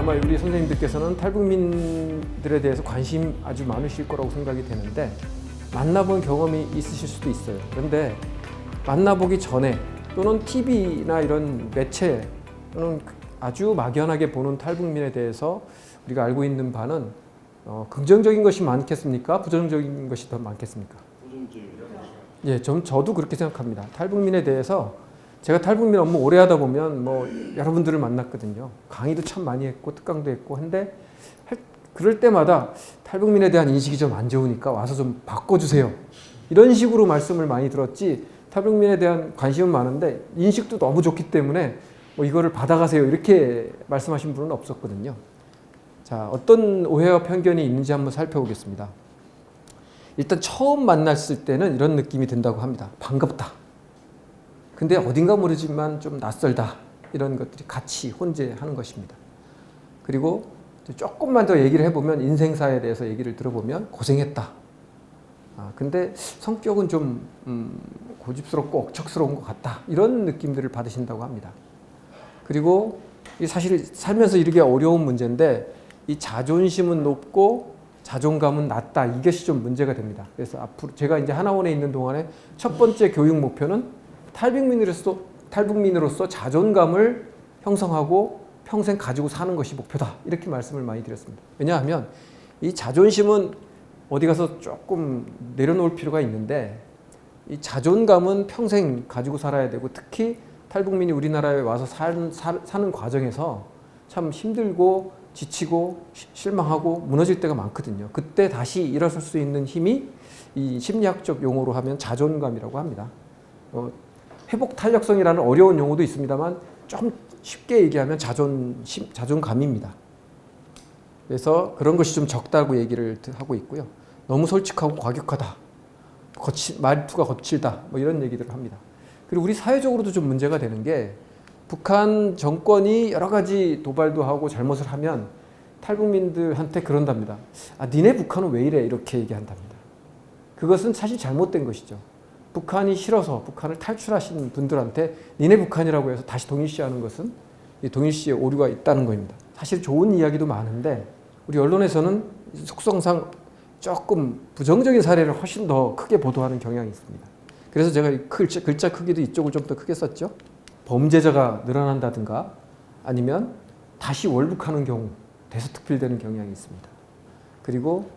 아마 우리 선생님들께서는 탈북민들에 대해서 관심 아주 많으실 거라고 생각이 되는데 만나본 경험이 있으실 수도 있어요. 그런데 만나보기 전에 또는 TV나 이런 매체 또는 아주 막연하게 보는 탈북민에 대해서 우리가 알고 있는 바는 긍정적인 것이 많겠습니까? 부정적인 것이 더 많겠습니까? 부정적입니다. 예, 저도 그렇게 생각합니다. 탈북민에 대해서 제가 탈북민 업무 오래 하다 보면 뭐 여러분들을 만났거든요. 강의도 참 많이 했고 특강도 했고 한데 그럴 때마다 탈북민에 대한 인식이 좀 안 좋으니까 와서 좀 바꿔주세요. 이런 식으로 말씀을 많이 들었지 탈북민에 대한 관심은 많은데 인식도 너무 좋기 때문에 뭐 이거를 받아가세요 이렇게 말씀하신 분은 없었거든요. 자, 어떤 오해와 편견이 있는지 한번 살펴보겠습니다. 일단 처음 만났을 때는 이런 느낌이 든다고 합니다. 반갑다. 근데 어딘가 모르지만 좀 낯설다. 이런 것들이 같이 혼재하는 것입니다. 그리고 조금만 더 얘기를 해보면 인생사에 대해서 얘기를 들어보면 고생했다. 근데 성격은 좀 고집스럽고 억척스러운 것 같다. 이런 느낌들을 받으신다고 합니다. 그리고 사실 살면서 이르기 어려운 문제인데 이 자존심은 높고 자존감은 낮다. 이것이 좀 문제가 됩니다. 그래서 앞으로 제가 이제 하나원에 있는 동안에 첫 번째 교육 목표는 탈북민으로서 자존감을 형성하고 평생 가지고 사는 것이 목표다. 이렇게 말씀을 많이 드렸습니다. 왜냐하면 이 자존심은 어디 가서 조금 내려놓을 필요가 있는데 이 자존감은 평생 가지고 살아야 되고 특히 탈북민이 우리나라에 와서 사는 과정에서 참 힘들고 지치고 실망하고 무너질 때가 많거든요. 그때 다시 일어설 수 있는 힘이 이 심리학적 용어로 하면 자존감이라고 합니다. 회복 탄력성이라는 어려운 용어도 있습니다만 좀 쉽게 얘기하면 자존감입니다. 그래서 그런 것이 좀 적다고 얘기를 하고 있고요. 너무 솔직하고 과격하다. 말투가 거칠다. 뭐 이런 얘기들을 합니다. 그리고 우리 사회적으로도 좀 문제가 되는 게 북한 정권이 여러 가지 도발도 하고 잘못을 하면 탈북민들한테 그런답니다. 니네 북한은 왜 이래? 이렇게 얘기한답니다. 그것은 사실 잘못된 것이죠. 북한이 싫어서 북한을 탈출하신 분들한테 니네 북한이라고 해서 다시 동일시하는 것은 이 동일시의 오류가 있다는 겁니다. 사실 좋은 이야기도 많은데 우리 언론에서는 속성상 조금 부정적인 사례를 훨씬 더 크게 보도하는 경향이 있습니다. 그래서 제가 글자 크기도 이쪽을 좀 더 크게 썼죠. 범죄자가 늘어난다든가 아니면 다시 월북하는 경우 대서특필되는 경향이 있습니다. 그리고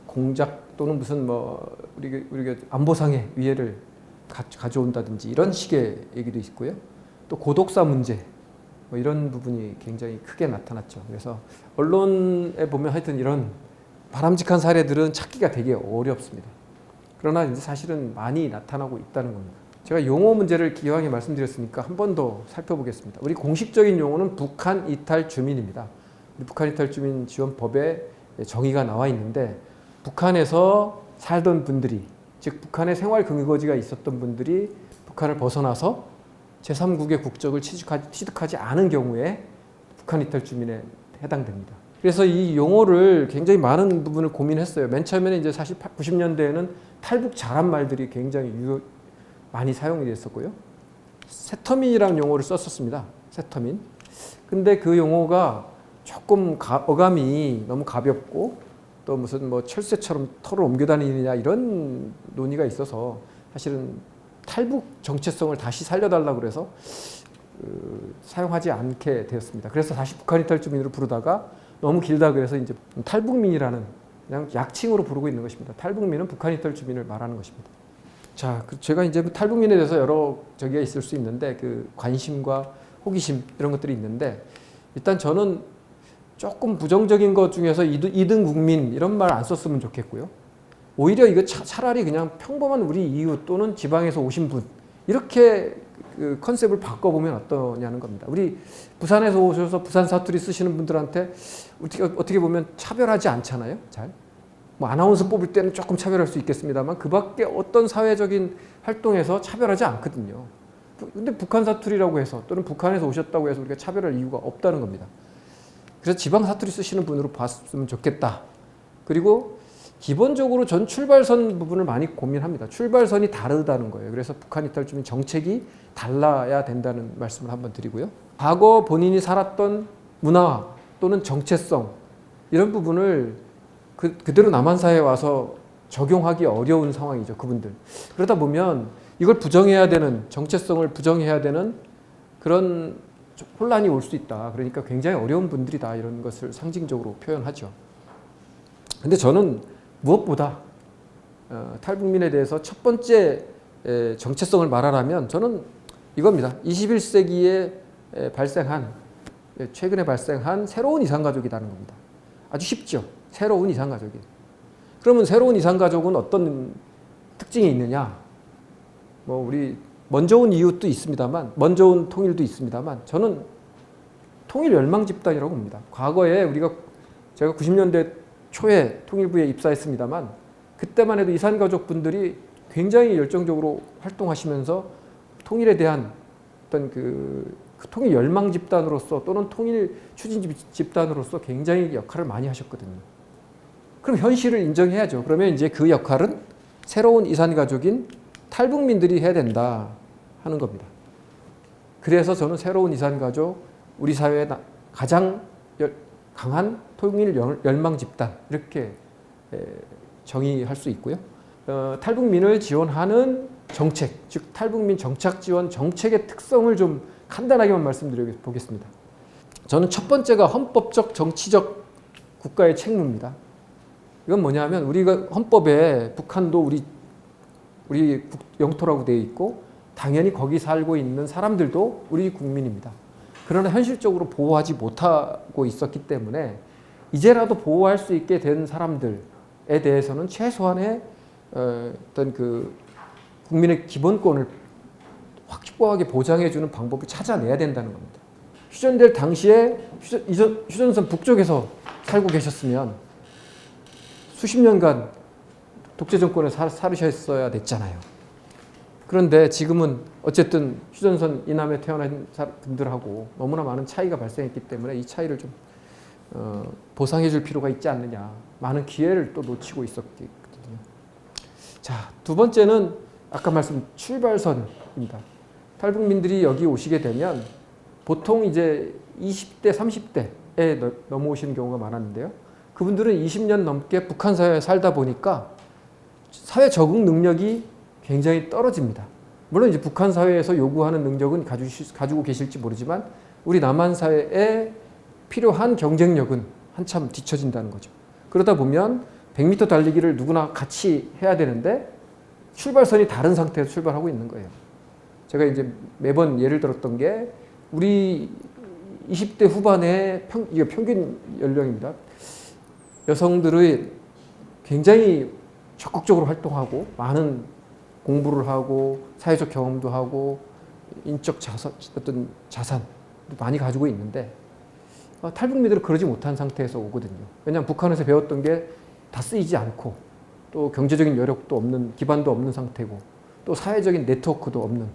공작 또는 무슨 우리가 안보상의 위해를 가져온다든지 이런 식의 얘기도 있고요. 또 고독사 문제 이런 부분이 굉장히 크게 나타났죠. 그래서 언론에 보면 하여튼 이런 바람직한 사례들은 찾기가 되게 어렵습니다. 그러나 이제 사실은 많이 나타나고 있다는 겁니다. 제가 용어 문제를 기왕에 말씀드렸으니까 한 번 더 살펴보겠습니다. 우리 공식적인 용어는 북한 이탈 주민입니다. 우리 북한 이탈 주민 지원법에 정의가 나와 있는데 북한에서 살던 분들이 즉 북한에 생활 근거지가 있었던 분들이 북한을 벗어나서 제3국의 국적을 취득하지 않은 경우에 북한 이탈 주민에 해당됩니다. 그래서 이 용어를 굉장히 많은 부분을 고민했어요. 맨 처음에는 이제 사실 90년대에는 탈북자란 말들이 굉장히 많이 사용이 됐었고요. 세터민이라는 용어를 썼었습니다. 세터민. 근데 그 용어가 조금 어감이 너무 가볍고 또 무슨 철새처럼 털을 옮겨 다니느냐 이런 논의가 있어서 사실은 탈북 정체성을 다시 살려달라고 그래서 사용하지 않게 되었습니다. 그래서 다시 북한 이탈 주민으로 부르다가 너무 길다 그래서 이제 탈북민이라는 그냥 약칭으로 부르고 있는 것입니다. 탈북민은 북한 이탈 주민을 말하는 것입니다. 자, 제가 이제 탈북민에 대해서 여러 저기가 있을 수 있는데 그 관심과 호기심 이런 것들이 있는데 일단 저는 조금 부정적인 것 중에서 이등 국민 이런 말 안 썼으면 좋겠고요. 오히려 이거 차라리 그냥 평범한 우리 이웃 또는 지방에서 오신 분 이렇게 그 컨셉을 바꿔보면 어떠냐는 겁니다. 우리 부산에서 오셔서 부산 사투리 쓰시는 분들한테 어떻게 보면 차별하지 않잖아요. 잘. 아나운서 뽑을 때는 조금 차별할 수 있겠습니다만 그 밖에 어떤 사회적인 활동에서 차별하지 않거든요. 근데 북한 사투리라고 해서 또는 북한에서 오셨다고 해서 우리가 차별할 이유가 없다는 겁니다. 그래서 지방 사투리 쓰시는 분으로 봤으면 좋겠다. 그리고 기본적으로 전 출발선 부분을 많이 고민합니다. 출발선이 다르다는 거예요. 그래서 북한 이탈 주민 정책이 달라야 된다는 말씀을 한번 드리고요. 과거 본인이 살았던 문화 또는 정체성 이런 부분을 그대로 남한 사회에 와서 적용하기 어려운 상황이죠. 그분들. 그러다 보면 이걸 부정해야 되는 정체성을 부정해야 되는 그런 혼란이 올 수 있다. 그러니까 굉장히 어려운 분들이다. 이런 것을 상징적으로 표현하죠. 근데 저는 무엇보다 탈북민에 대해서 첫 번째 정체성을 말하라면 저는 이겁니다. 21세기에 최근에 발생한 새로운 이산가족이라는 겁니다. 아주 쉽죠. 새로운 이산가족이. 그러면 새로운 이산가족은 어떤 특징이 있느냐? 뭐 우리 먼저 온 이웃도 있습니다만, 먼저 온 통일도 있습니다만, 저는 통일 열망 집단이라고 봅니다. 과거에 제가 90년대 초에 통일부에 입사했습니다만, 그때만 해도 이산가족 분들이 굉장히 열정적으로 활동하시면서 통일에 대한 어떤 그 통일 열망 집단으로서 또는 통일 추진 집단으로서 굉장히 역할을 많이 하셨거든요. 그럼 현실을 인정해야죠. 그러면 이제 그 역할은 새로운 이산가족인 탈북민들이 해야 된다 하는 겁니다. 그래서 저는 새로운 이산가족, 우리 사회의 가장 강한 통일 열망 집단 이렇게 정의할 수 있고요. 탈북민을 지원하는 정책, 즉 탈북민 정착 지원 정책의 특성을 좀 간단하게만 말씀드려 보겠습니다. 저는 첫 번째가 헌법적 정치적 국가의 책무입니다. 이건 뭐냐면 우리가 헌법에 북한도 우리 영토라고 되어 있고 당연히 거기 살고 있는 사람들도 우리 국민입니다. 그러나 현실적으로 보호하지 못하고 있었기 때문에 이제라도 보호할 수 있게 된 사람들에 대해서는 최소한의 어떤 그 국민의 기본권을 확고하게 보장해주는 방법을 찾아내야 된다는 겁니다. 휴전될 당시에 휴전선 북쪽에서 살고 계셨으면 수십 년간 독재 정권에 살으셨어야 됐잖아요. 그런데 지금은 어쨌든 휴전선 이남에 태어난 분들하고 너무나 많은 차이가 발생했기 때문에 이 차이를 좀 보상해 줄 필요가 있지 않느냐. 많은 기회를 또 놓치고 있었거든요. 자, 두 번째는 아까 말씀 출발선입니다. 탈북민들이 여기 오시게 되면 보통 이제 20대, 30대에 넘어오시는 경우가 많았는데요. 그분들은 20년 넘게 북한 사회에 살다 보니까 사회 적응 능력이 굉장히 떨어집니다. 물론 이제 북한 사회에서 요구하는 능력은 가지고 계실지 모르지만 우리 남한 사회에 필요한 경쟁력은 한참 뒤처진다는 거죠. 그러다 보면 100m 달리기를 누구나 같이 해야 되는데 출발선이 다른 상태에서 출발하고 있는 거예요. 제가 이제 매번 예를 들었던 게 우리 20대 후반의 이게 평균 연령입니다. 여성들의 굉장히 적극적으로 활동하고 많은 공부를 하고 사회적 경험도 하고 인적 어떤 자산도 많이 가지고 있는데 탈북민들은 그러지 못한 상태에서 오거든요. 왜냐하면 북한에서 배웠던 게 다 쓰이지 않고 또 경제적인 여력도 없는 기반도 없는 상태고 또 사회적인 네트워크도 없는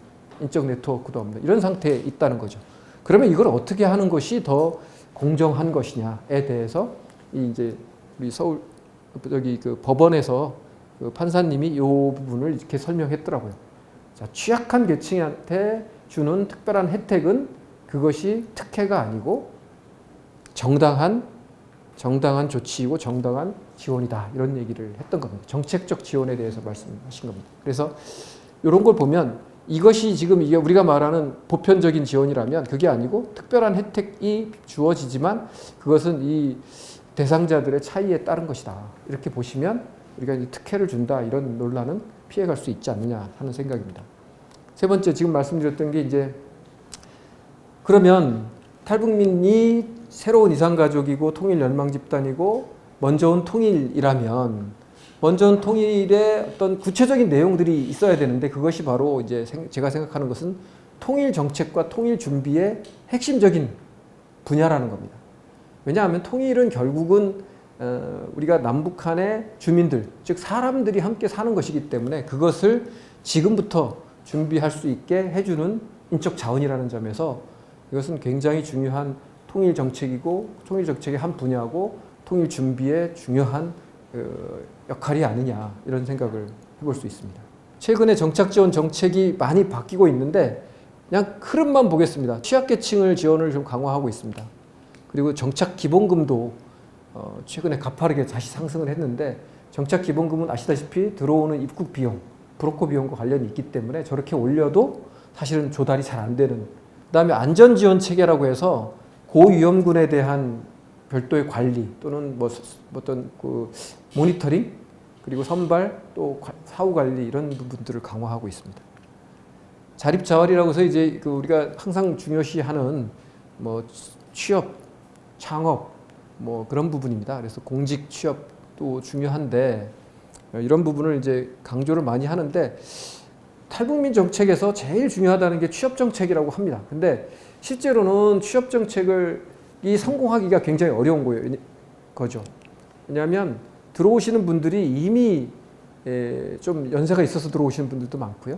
인적 네트워크도 없는 이런 상태에 있다는 거죠. 그러면 이걸 어떻게 하는 것이 더 공정한 것이냐에 대해서 이제 우리 서울 그 법원에서 그 판사님이 이 부분을 이렇게 설명했더라고요. 자, 취약한 계층한테 주는 특별한 혜택은 그것이 특혜가 아니고 정당한 조치이고 정당한 지원이다. 이런 얘기를 했던 겁니다. 정책적 지원에 대해서 말씀하신 겁니다. 그래서 이런 걸 보면 이것이 지금 이게 우리가 말하는 보편적인 지원이라면 그게 아니고 특별한 혜택이 주어지지만 그것은 이 대상자들의 차이에 따른 것이다. 이렇게 보시면 우리가 이제 특혜를 준다 이런 논란은 피해갈 수 있지 않느냐 하는 생각입니다. 세 번째 지금 말씀드렸던 게 이제 그러면 탈북민이 새로운 이산가족이고 통일 열망 집단이고 먼저 온 통일이라면 먼저 온 통일의 어떤 구체적인 내용들이 있어야 되는데 그것이 바로 이제 제가 생각하는 것은 통일 정책과 통일 준비의 핵심적인 분야라는 겁니다. 왜냐하면 통일은 결국은 우리가 남북한의 주민들, 즉 사람들이 함께 사는 것이기 때문에 그것을 지금부터 준비할 수 있게 해주는 인적 자원이라는 점에서 이것은 굉장히 중요한 통일 정책이고 통일 정책의 한 분야고 통일 준비의 중요한 역할이 아니냐 이런 생각을 해볼 수 있습니다. 최근에 정착 지원 정책이 많이 바뀌고 있는데 그냥 흐름만 보겠습니다. 취약계층을 지원을 좀 강화하고 있습니다. 그리고 정착 기본금도 최근에 가파르게 다시 상승을 했는데 정착 기본금은 아시다시피 들어오는 입국 비용, 브로커 비용과 관련이 있기 때문에 저렇게 올려도 사실은 조달이 잘 안 되는. 그다음에 안전지원 체계라고 해서 고위험군에 대한 별도의 관리 또는 뭐 어떤 그 모니터링 그리고 선발 또 사후 관리 이런 부분들을 강화하고 있습니다. 자립자활이라고 해서 이제 그 우리가 항상 중요시하는 뭐 취업, 창업 뭐 그런 부분입니다. 그래서 공직 취업도 중요한데 이런 부분을 이제 강조를 많이 하는데 탈북민 정책에서 제일 중요하다는 게 취업 정책이라고 합니다. 근데 실제로는 취업 정책을 성공하기가 굉장히 어려운 거죠. 왜냐하면 들어오시는 분들이 이미 좀 연세가 있어서 들어오시는 분들도 많고요.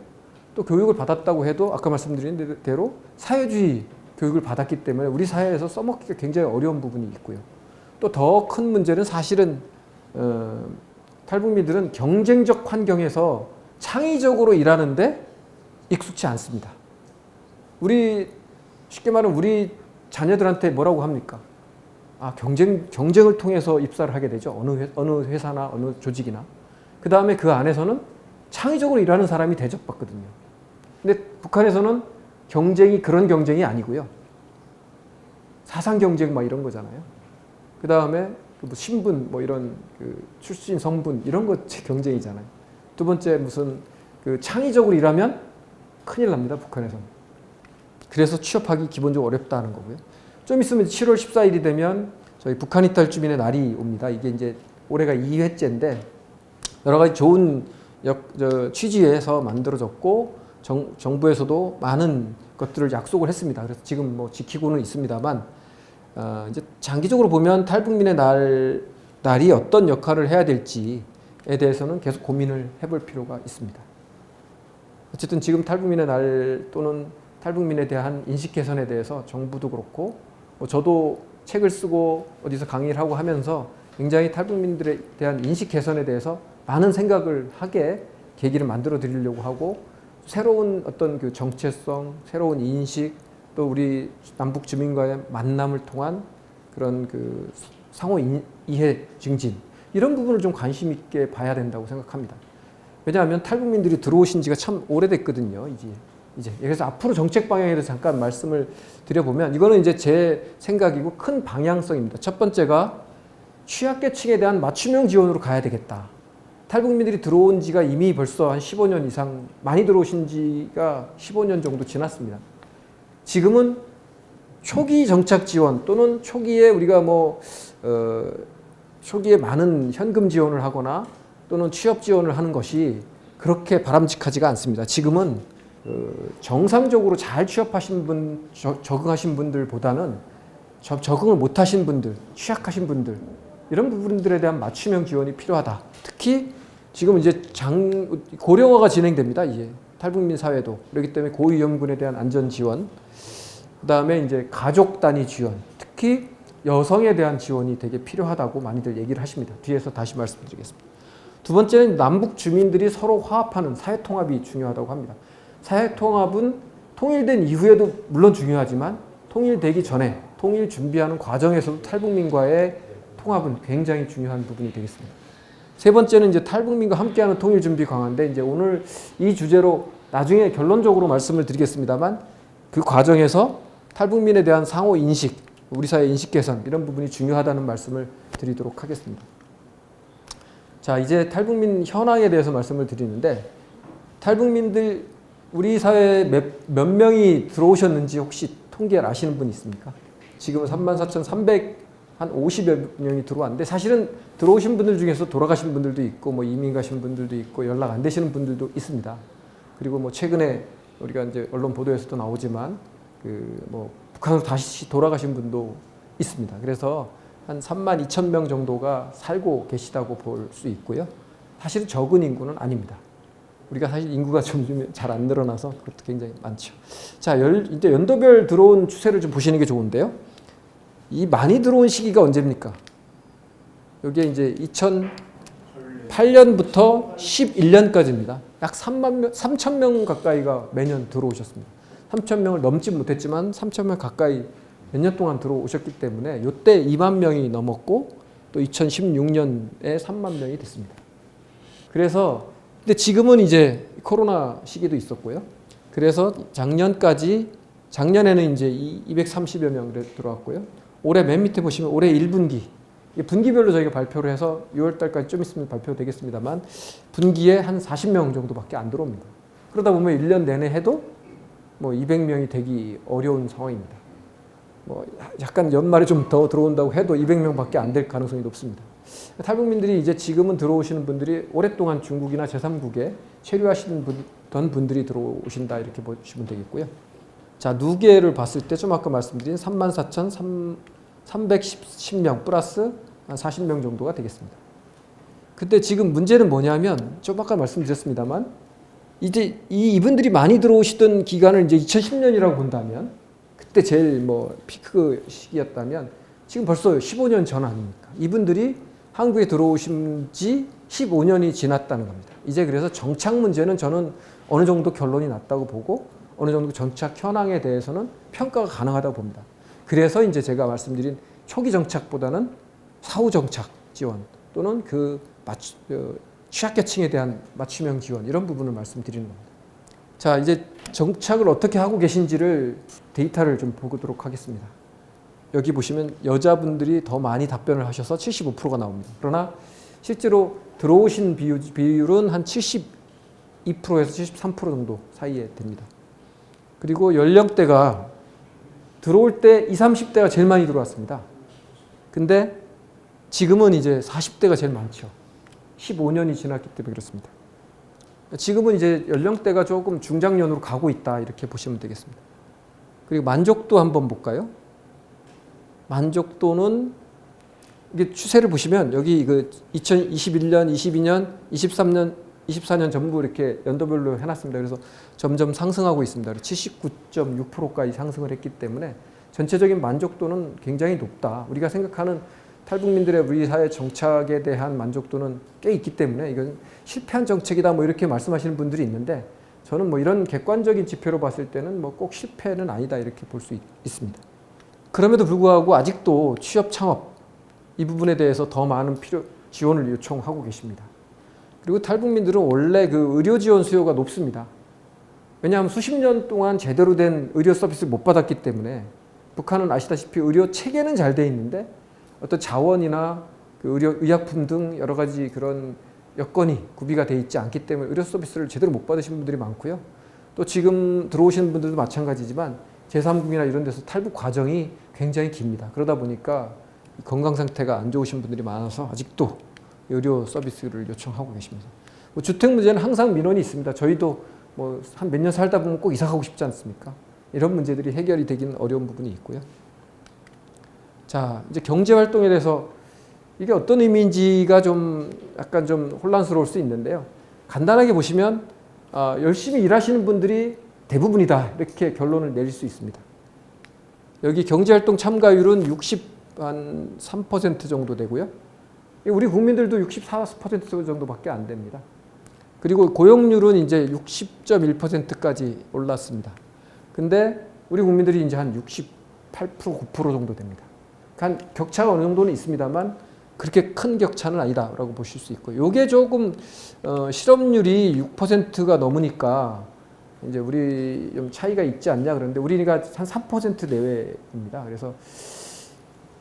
또 교육을 받았다고 해도 아까 말씀드린 대로 사회주의 교육을 받았기 때문에 우리 사회에서 써먹기가 굉장히 어려운 부분이 있고요. 또 더 큰 문제는 사실은 탈북민들은 경쟁적 환경에서 창의적으로 일하는데 익숙치 않습니다. 쉽게 말하면 우리 자녀들한테 뭐라고 합니까? 경쟁을 통해서 입사를 하게 되죠. 어느 회사나 어느 조직이나. 그 다음에 그 안에서는 창의적으로 일하는 사람이 대접받거든요. 근데 북한에서는 경쟁이 그런 경쟁이 아니고요. 사상 경쟁 막 이런 거잖아요. 그 다음에 뭐 신분 뭐 이런 그 출신 성분 이런 것 경쟁이잖아요. 두 번째 무슨 그 창의적으로 일하면 큰일 납니다. 북한에서는. 그래서 취업하기 기본적으로 어렵다는 거고요. 좀 있으면 7월 14일이 되면 저희 북한 이탈 주민의 날이 옵니다. 이게 이제 올해가 2회째인데 여러 가지 좋은 취지에서 만들어졌고 정부에서도 많은 것들을 약속을 했습니다. 그래서 지금 뭐 지키고는 있습니다만 이제 장기적으로 보면 탈북민의 날이 어떤 역할을 해야 될지에 대해서는 계속 고민을 해볼 필요가 있습니다. 어쨌든 지금 탈북민의 날 또는 탈북민에 대한 인식 개선에 대해서 정부도 그렇고 저도 책을 쓰고 어디서 강의를 하고 하면서 굉장히 탈북민들에 대한 인식 개선에 대해서 많은 생각을 하게 계기를 만들어 드리려고 하고 새로운 어떤 그 정체성, 새로운 인식 또 우리 남북 주민과의 만남을 통한 그런 그 상호 이해 증진 이런 부분을 좀 관심 있게 봐야 된다고 생각합니다. 왜냐하면 탈북민들이 들어오신 지가 참 오래됐거든요. 이제 그래서 앞으로 정책 방향에 대해서 잠깐 말씀을 드려보면 이거는 이제 제 생각이고 큰 방향성입니다. 첫 번째가 취약계층에 대한 맞춤형 지원으로 가야 되겠다. 탈북민들이 들어온 지가 이미 벌써 한 15년 이상 많이 들어오신 지가 15년 정도 지났습니다. 지금은 초기 정착 지원 또는 초기에 우리가 초기에 많은 현금 지원을 하거나 또는 취업 지원을 하는 것이 그렇게 바람직하지가 않습니다. 지금은 정상적으로 잘 취업하신 분, 적응하신 분들보다는 적응을 못하신 분들, 취약하신 분들 이런 부분들에 대한 맞춤형 지원이 필요하다. 특히 지금 이제 고령화가 진행됩니다. 이제 탈북민 사회도 그렇기 때문에 고위험군에 대한 안전 지원, 그다음에 이제 가족 단위 지원, 특히 여성에 대한 지원이 되게 필요하다고 많이들 얘기를 하십니다. 뒤에서 다시 말씀드리겠습니다. 두 번째는 남북 주민들이 서로 화합하는 사회 통합이 중요하다고 합니다. 사회 통합은 통일된 이후에도 물론 중요하지만 통일되기 전에 통일 준비하는 과정에서도 탈북민과의 통합은 굉장히 중요한 부분이 되겠습니다. 세 번째는 이제 탈북민과 함께하는 통일 준비 강화인데 이제 오늘 이 주제로 나중에 결론적으로 말씀을 드리겠습니다만 그 과정에서 탈북민에 대한 상호 인식, 우리 사회 인식 개선 이런 부분이 중요하다는 말씀을 드리도록 하겠습니다. 자, 이제 탈북민 현황에 대해서 말씀을 드리는데 탈북민들 우리 사회에 몇 명이 들어오셨는지 혹시 통계를 아시는 분 있습니까? 지금은 34,350여 명이 들어왔는데 사실은 들어오신 분들 중에서 돌아가신 분들도 있고 뭐 이민 가신 분들도 있고 연락 안 되시는 분들도 있습니다. 그리고 뭐 최근에 우리가 이제 언론 보도에서도 나오지만 북한으로 다시 돌아가신 분도 있습니다. 그래서 한 32,000명 정도가 살고 계시다고 볼 수 있고요. 사실 적은 인구는 아닙니다. 우리가 사실 인구가 좀 잘 안 늘어나서 그것도 굉장히 많죠. 자, 이제 연도별 들어온 추세를 좀 보시는 게 좋은데요. 이 많이 들어온 시기가 언제입니까? 여기에 이제 2008년부터 11년까지입니다. 약 3,000명 가까이가 매년 들어오셨습니다. 3,000명을 넘지 못했지만 3,000명 가까이 몇 년 동안 들어오셨기 때문에 이때 2만 명이 넘었고 또 2016년에 3만 명이 됐습니다. 그래서 근데 지금은 이제 코로나 시기도 있었고요. 그래서 작년에는 이제 230여 명 들어왔고요. 올해 맨 밑에 보시면 올해 1분기 분기별로 저희가 발표를 해서 6월 달까지 좀 있으면 발표되겠습니다만 분기에 한 40명 정도밖에 안 들어옵니다. 그러다 보면 1년 내내 해도 뭐 200명이 되기 어려운 상황입니다. 뭐 약간 연말에 좀 더 들어온다고 해도 200명밖에 안 될 가능성이 높습니다. 탈북민들이 이제 지금은 들어오시는 분들이 오랫동안 중국이나 제3국에 체류하시는 분들이 들어오신다 이렇게 보시면 되겠고요. 자, 누계를 봤을 때 좀 아까 말씀드린 34,310명 플러스 한 40명 정도가 되겠습니다. 근데 지금 문제는 뭐냐면 좀 아까 말씀드렸습니다만 이제 이분들이 많이 들어오시던 기간을 이제 2010년이라고 본다면 그때 제일 뭐 피크 시기였다면 지금 벌써 15년 전 아닙니까? 이분들이 한국에 들어오신 지 15년이 지났다는 겁니다. 이제 그래서 정착 문제는 저는 어느 정도 결론이 났다고 보고 어느 정도 정착 현황에 대해서는 평가가 가능하다고 봅니다. 그래서 이제 제가 말씀드린 초기 정착보다는 사후 정착 지원 또는 취약계층에 대한 맞춤형 지원 이런 부분을 말씀드리는 겁니다. 자, 이제 정착을 어떻게 하고 계신지를 데이터를 좀 보도록 하겠습니다. 여기 보시면 여자분들이 더 많이 답변을 하셔서 75%가 나옵니다. 그러나 실제로 들어오신 비율은 한 72%에서 73% 정도 사이에 됩니다. 그리고 연령대가 들어올 때 20, 30대가 제일 많이 들어왔습니다. 근데 지금은 이제 40대가 제일 많죠. 15년이 지났기 때문에 그렇습니다. 지금은 이제 연령대가 조금 중장년으로 가고 있다 이렇게 보시면 되겠습니다. 그리고 만족도 한번 볼까요? 만족도는 이게 추세를 보시면 여기 2021년, 22년, 23년, 24년 전부 이렇게 연도별로 해놨습니다. 그래서 점점 상승하고 있습니다. 79.6%까지 상승을 했기 때문에 전체적인 만족도는 굉장히 높다. 우리가 생각하는 탈북민들의 우리 사회 정착에 대한 만족도는 꽤 있기 때문에 이건 실패한 정책이다 뭐 이렇게 말씀하시는 분들이 있는데 저는 뭐 이런 객관적인 지표로 봤을 때는 뭐 꼭 실패는 아니다 이렇게 볼 수 있습니다. 그럼에도 불구하고 아직도 취업 창업 이 부분에 대해서 더 많은 지원을 요청하고 계십니다. 그리고 탈북민들은 원래 그 의료 지원 수요가 높습니다. 왜냐하면 수십 년 동안 제대로 된 의료 서비스를 못 받았기 때문에 북한은 아시다시피 의료 체계는 잘 돼 있는데 어떤 자원이나 그 의약품 등 여러 가지 그런 여건이 구비가 돼 있지 않기 때문에 의료 서비스를 제대로 못 받으신 분들이 많고요. 또 지금 들어오시는 분들도 마찬가지지만 제3국이나 이런 데서 탈북 과정이 굉장히 깁니다. 그러다 보니까 건강 상태가 안 좋으신 분들이 많아서 아직도 의료 서비스를 요청하고 계십니다. 뭐 주택 문제는 항상 민원이 있습니다. 저희도 뭐 한 몇 년 살다 보면 꼭 이사 가고 싶지 않습니까? 이런 문제들이 해결이 되긴 어려운 부분이 있고요. 자, 이제 경제 활동에 대해서 이게 어떤 의미인지가 좀 약간 좀 혼란스러울 수 있는데요. 간단하게 보시면 열심히 일하시는 분들이 대부분이다 이렇게 결론을 내릴 수 있습니다. 여기 경제활동 참가율은 63% 정도 되고요. 우리 국민들도 64% 정도밖에 안 됩니다. 그리고 고용률은 이제 60.1%까지 올랐습니다. 근데 우리 국민들이 이제 한 68%, 9% 정도 됩니다. 한 격차가 어느 정도는 있습니다만 그렇게 큰 격차는 아니다라고 보실 수 있고, 요게 조금 실업률이 6%가 넘으니까 이제 우리 좀 차이가 있지 않냐 그러는데 우리가 한 3% 내외입니다. 그래서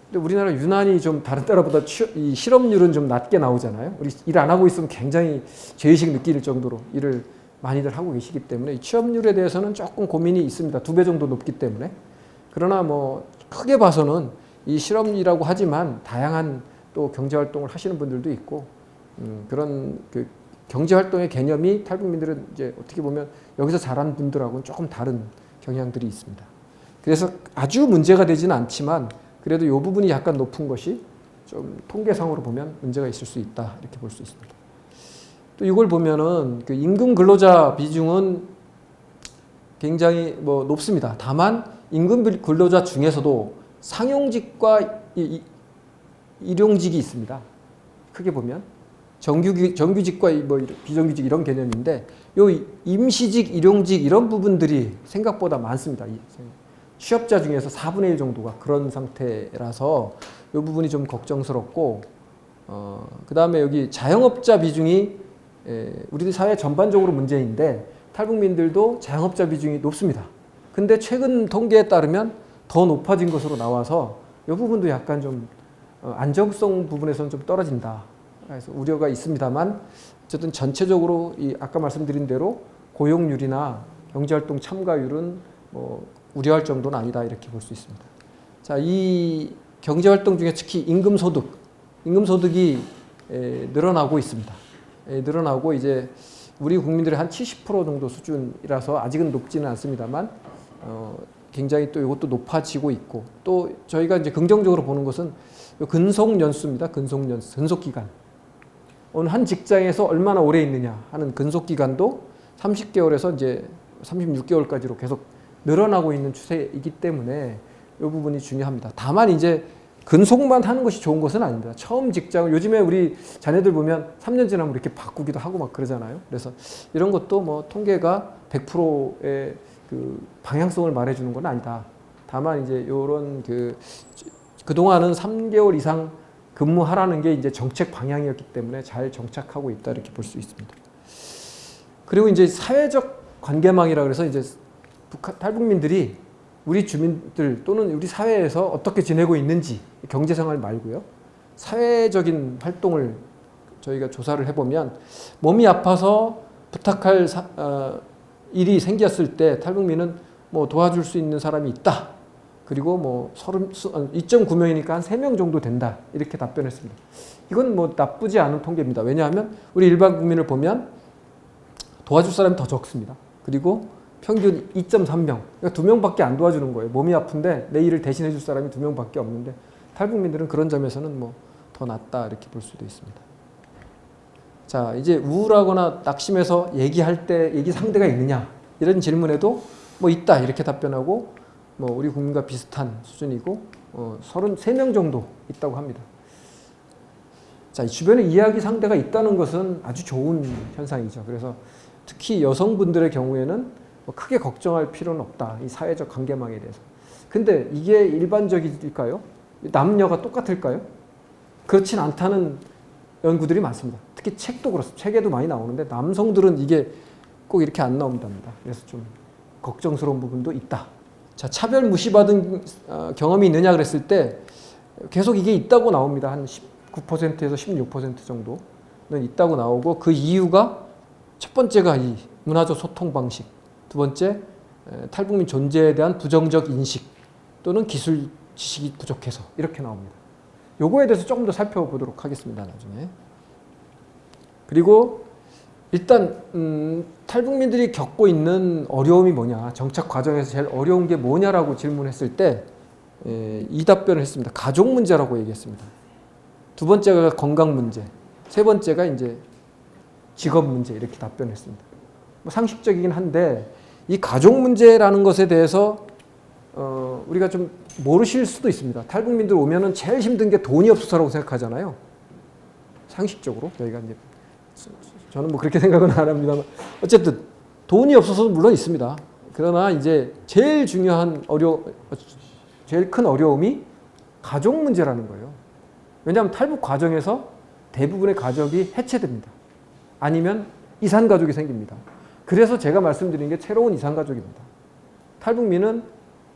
근데 우리나라 유난히 좀 다른 나라보다 이 실업률은 좀 낮게 나오잖아요. 우리 일 안 하고 있으면 굉장히 죄의식 느낄 정도로 일을 많이들 하고 계시기 때문에 이 취업률에 대해서는 조금 고민이 있습니다. 2배 정도 높기 때문에. 그러나 뭐 크게 봐서는 이 실업이라고 하지만 다양한 또 경제활동을 하시는 분들도 있고 그런 그 경제활동의 개념이 탈북민들은 이제 어떻게 보면 여기서 자란 분들하고는 조금 다른 경향들이 있습니다. 그래서 아주 문제가 되지는 않지만 그래도 이 부분이 약간 높은 것이 좀 통계상으로 보면 문제가 있을 수 있다 이렇게 볼 수 있습니다. 또 이걸 보면은 그 임금 근로자 비중은 굉장히 뭐 높습니다. 다만 임금 근로자 중에서도 상용직과 일용직이 있습니다. 크게 보면 정규직과 뭐 비정규직 이런 개념인데 요 임시직, 일용직 이런 부분들이 생각보다 많습니다. 취업자 중에서 4분의 1 정도가 그런 상태라서 이 부분이 좀 걱정스럽고, 그 다음에 여기 자영업자 비중이 우리 사회 전반적으로 문제인데 탈북민들도 자영업자 비중이 높습니다. 근데 최근 통계에 따르면 더 높아진 것으로 나와서 이 부분도 약간 좀 안정성 부분에서는 좀 떨어진다. 그래서 우려가 있습니다만 어쨌든 전체적으로 이 아까 말씀드린 대로 고용률이나 경제활동 참가율은 뭐 우려할 정도는 아니다 이렇게 볼 수 있습니다. 자, 이 경제활동 중에 특히 임금소득이 늘어나고 있습니다. 늘어나고 이제 우리 국민들의 한 70% 정도 수준이라서 아직은 높지는 않습니다만 굉장히 또 이것도 높아지고 있고, 또 저희가 이제 긍정적으로 보는 것은 근속연수입니다. 근속기간. 어느 한 직장에서 얼마나 오래 있느냐 하는 근속기간도 30개월에서 이제 36개월까지로 계속 늘어나고 있는 추세이기 때문에 이 부분이 중요합니다. 다만 이제 근속만 하는 것이 좋은 것은 아닙니다. 처음 직장을 요즘에 우리 자녀들 보면 3년 지나면 이렇게 바꾸기도 하고 막 그러잖아요. 그래서 이런 것도 뭐 통계가 100%의 그 방향성을 말해주는 건 아니다. 다만 이제 이런 그동안은 3개월 이상 근무하라는 게 이제 정책 방향이었기 때문에 잘 정착하고 있다 이렇게 볼 수 있습니다. 그리고 이제 사회적 관계망이라 그래서 이제 탈북민들이 우리 주민들 또는 우리 사회에서 어떻게 지내고 있는지 경제생활 말고요. 사회적인 활동을 저희가 조사를 해보면 몸이 아파서 부탁할 일이 생겼을 때 탈북민은 뭐 도와줄 수 있는 사람이 있다. 그리고 뭐 2.9명이니까 한 3명 정도 된다. 이렇게 답변했습니다. 이건 뭐 나쁘지 않은 통계입니다. 왜냐하면 우리 일반 국민을 보면 도와줄 사람이 더 적습니다. 그리고 평균 2.3명, 그러니까 2명밖에 안 도와주는 거예요. 몸이 아픈데 내 일을 대신해 줄 사람이 2명밖에 없는데 탈북민들은 그런 점에서는 뭐 더 낫다 이렇게 볼 수도 있습니다. 자, 이제 우울하거나 낙심해서 얘기할 때 얘기 상대가 있느냐 이런 질문에도 뭐 있다 이렇게 답변하고, 뭐 우리 국민과 비슷한 수준이고 33명 정도 있다고 합니다. 자, 주변에 이야기 상대가 있다는 것은 아주 좋은 현상이죠. 그래서 특히 여성분들의 경우에는 뭐 크게 걱정할 필요는 없다. 이 사회적 관계망에 대해서. 근데 이게 일반적일까요? 남녀가 똑같을까요? 그렇진 않다는 연구들이 많습니다. 특히 책도 그렇습니다. 책에도 많이 나오는데 남성들은 이게 꼭 이렇게 안 나온답니다. 그래서 좀 걱정스러운 부분도 있다. 자, 차별 무시받은 경험이 있느냐 그랬을 때 계속 이게 있다고 나옵니다. 한 19%에서 16% 정도는 있다고 나오고, 그 이유가 첫 번째가 이 문화적 소통 방식, 두 번째 탈북민 존재에 대한 부정적 인식 또는 기술 지식이 부족해서 이렇게 나옵니다. 요거에 대해서 조금 더 살펴보도록 하겠습니다. 나중에. 그리고 일단 탈북민들이 겪고 있는 어려움이 뭐냐, 정착 과정에서 제일 어려운 게 뭐냐라고 질문했을 때 이 답변을 했습니다. 가족 문제라고 얘기했습니다. 두 번째가 건강 문제, 세 번째가 이제 직업 문제 이렇게 답변했습니다. 뭐 상식적이긴 한데 이 가족 문제라는 것에 대해서 우리가 좀 모르실 수도 있습니다. 탈북민들 오면은 제일 힘든 게 돈이 없어서라고 생각하잖아요. 상식적으로 저희가 이제 저는 뭐 그렇게 생각은 안 합니다만 어쨌든 돈이 없어서도 물론 있습니다. 그러나 이제 제일 중요한 제일 큰 어려움이 가족 문제라는 거예요. 왜냐하면 탈북 과정에서 대부분의 가족이 해체됩니다. 아니면 이산 가족이 생깁니다. 그래서 제가 말씀드린 게 새로운 이산 가족입니다. 탈북민은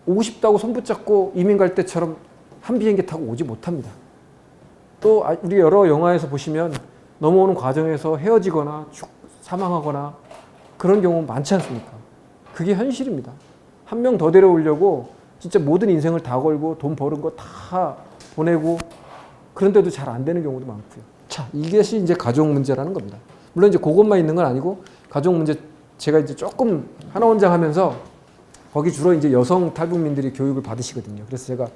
오고 싶다고 손 붙잡고 이민 갈 때처럼 한 비행기 타고 오지 못합니다. 또 우리 여러 영화에서 보시면 넘어오는 과정에서 헤어지거나 사망하거나 그런 경우 많지 않습니까? 그게 현실입니다. 한 명 더 데려오려고 진짜 모든 인생을 다 걸고 돈 버는 거 다 보내고 그런데도 잘 안 되는 경우도 많고요. 자, 이것이 이제 가족 문제라는 겁니다. 물론 이제 그것만 있는 건 아니고 가족 문제 제가 이제 조금 하나 원장 하면서 거기 주로 이제 여성 탈북민들이 교육을 받으시거든요. 그래서 제가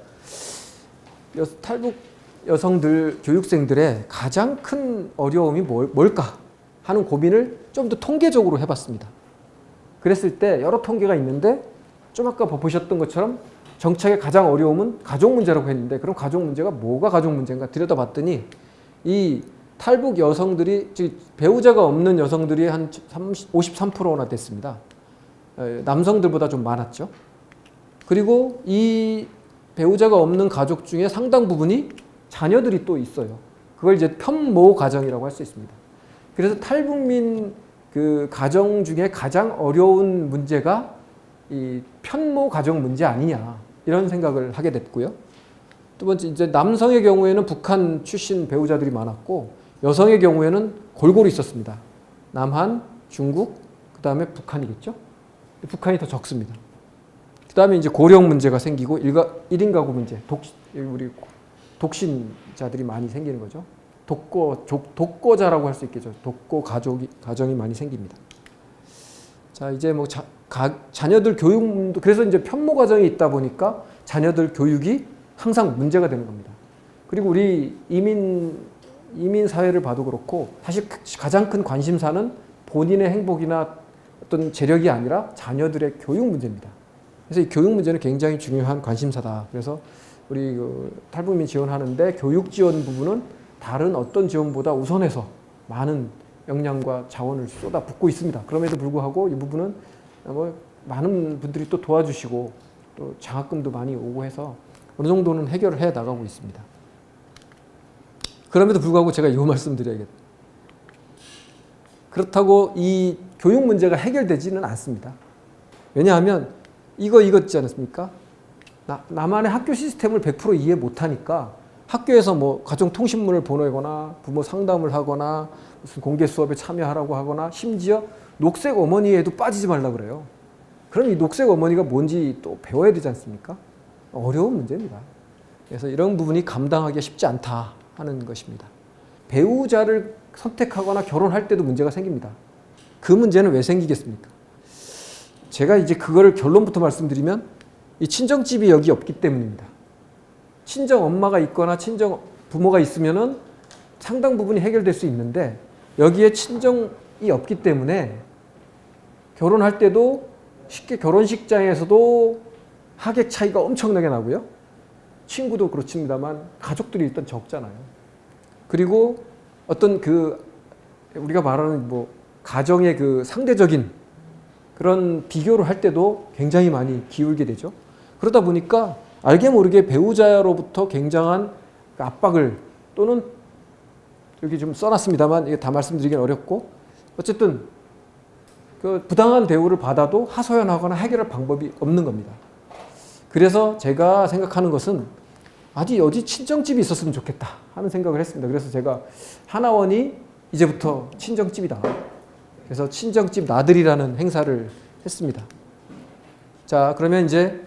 탈북 여성들 교육생들의 가장 큰 어려움이 뭘까 하는 고민을 좀 더 통계적으로 해봤습니다. 그랬을 때 여러 통계가 있는데 좀 아까 보셨던 것처럼 정착의 가장 어려움은 가족 문제라고 했는데, 그럼 가족 문제가 뭐가 가족 문제인가 들여다봤더니 이 탈북 여성들이, 즉 배우자가 없는 여성들이 한 53%나 됐습니다. 남성들보다 좀 많았죠. 그리고 이 배우자가 없는 가족 중에 상당 부분이 자녀들이 또 있어요. 그걸 이제 편모 가정이라고 할 수 있습니다. 그래서 탈북민 그 가정 중에 가장 어려운 문제가 이 편모 가정 문제 아니냐 이런 생각을 하게 됐고요. 두 번째 이제 남성의 경우에는 북한 출신 배우자들이 많았고 여성의 경우에는 골고루 있었습니다. 남한, 중국, 그 다음에 북한이겠죠. 북한이 더 적습니다. 그 다음에 이제 고령 문제가 생기고 1인 가구 문제, 우리 독신자들이 많이 생기는 거죠. 독거자라고 할 수 있겠죠. 독거 가정이 많이 생깁니다. 자, 이제 뭐 자녀들 교육도 그래서 이제 편모 가정이 있다 보니까 자녀들 교육이 항상 문제가 되는 겁니다. 그리고 우리 이민 사회를 봐도 그렇고 사실 가장 큰 관심사는 본인의 행복이나 어떤 재력이 아니라 자녀들의 교육 문제입니다. 그래서 이 교육 문제는 굉장히 중요한 관심사다. 그래서 우리 탈북민 지원하는데 교육 지원 부분은 다른 어떤 지원보다 우선해서 많은 역량과 자원을 쏟아붓고 있습니다. 그럼에도 불구하고 이 부분은 뭐 많은 분들이 또 도와주시고 또 장학금도 많이 오고 해서 어느 정도는 해결을 해 나가고 있습니다. 그럼에도 불구하고 제가 이 말씀 드려야겠다. 그렇다고 이 교육 문제가 해결되지는 않습니다. 왜냐하면 이거 있지 않습니까? 나만의 학교 시스템을 100% 이해 못하니까 학교에서 뭐 가정통신문을 보내거나 부모 상담을 하거나 무슨 공개 수업에 참여하라고 하거나 심지어 녹색 어머니에도 빠지지 말라 그래요. 그럼 이 녹색 어머니가 뭔지 또 배워야 되지 않습니까? 어려운 문제입니다. 그래서 이런 부분이 감당하기가 쉽지 않다 하는 것입니다. 배우자를 선택하거나 결혼할 때도 문제가 생깁니다. 그 문제는 왜 생기겠습니까? 제가 이제 그거를 결론부터 말씀드리면 이 친정집이 여기 없기 때문입니다. 친정 엄마가 있거나 친정 부모가 있으면은 상당 부분이 해결될 수 있는데 여기에 친정이 없기 때문에 결혼할 때도 쉽게 결혼식장에서도 하객 차이가 엄청나게 나고요. 친구도 그렇습니다만 가족들이 일단 적잖아요. 그리고 어떤 그 우리가 말하는 뭐 가정의 그 상대적인 그런 비교를 할 때도 굉장히 많이 기울게 되죠. 그러다 보니까 알게 모르게 배우자로부터 굉장한 압박을 또는 여기 좀 써놨습니다만 이게 다 말씀드리긴 어렵고 어쨌든 그 부당한 대우를 받아도 하소연하거나 해결할 방법이 없는 겁니다. 그래서 제가 생각하는 것은 어디 친정집이 있었으면 좋겠다 하는 생각을 했습니다. 그래서 제가 하나원이 이제부터 친정집이다. 그래서 친정집 나들이라는 행사를 했습니다. 자, 그러면 이제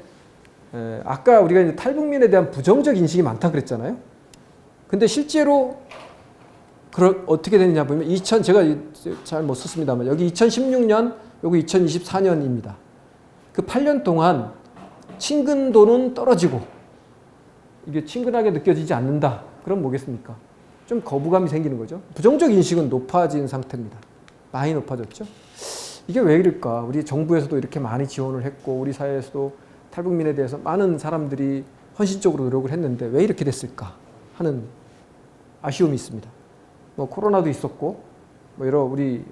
아까 우리가 이제 탈북민에 대한 부정적 인식이 많다 그랬잖아요. 근데 실제로 어떻게 됐냐 보면 제가 잘 못 썼습니다만 여기 2016년, 여기 2024년입니다. 그 8년 동안 친근도는 떨어지고 이게 친근하게 느껴지지 않는다. 그럼 뭐겠습니까? 좀 거부감이 생기는 거죠. 부정적 인식은 높아진 상태입니다. 많이 높아졌죠. 이게 왜 이럴까? 우리 정부에서도 이렇게 많이 지원을 했고 우리 사회에서도 탈북민에 대해서 많은 사람들이 헌신적으로 노력을 했는데 왜 이렇게 됐을까 하는 아쉬움이 있습니다. 뭐 코로나도 있었고 뭐 여러 우리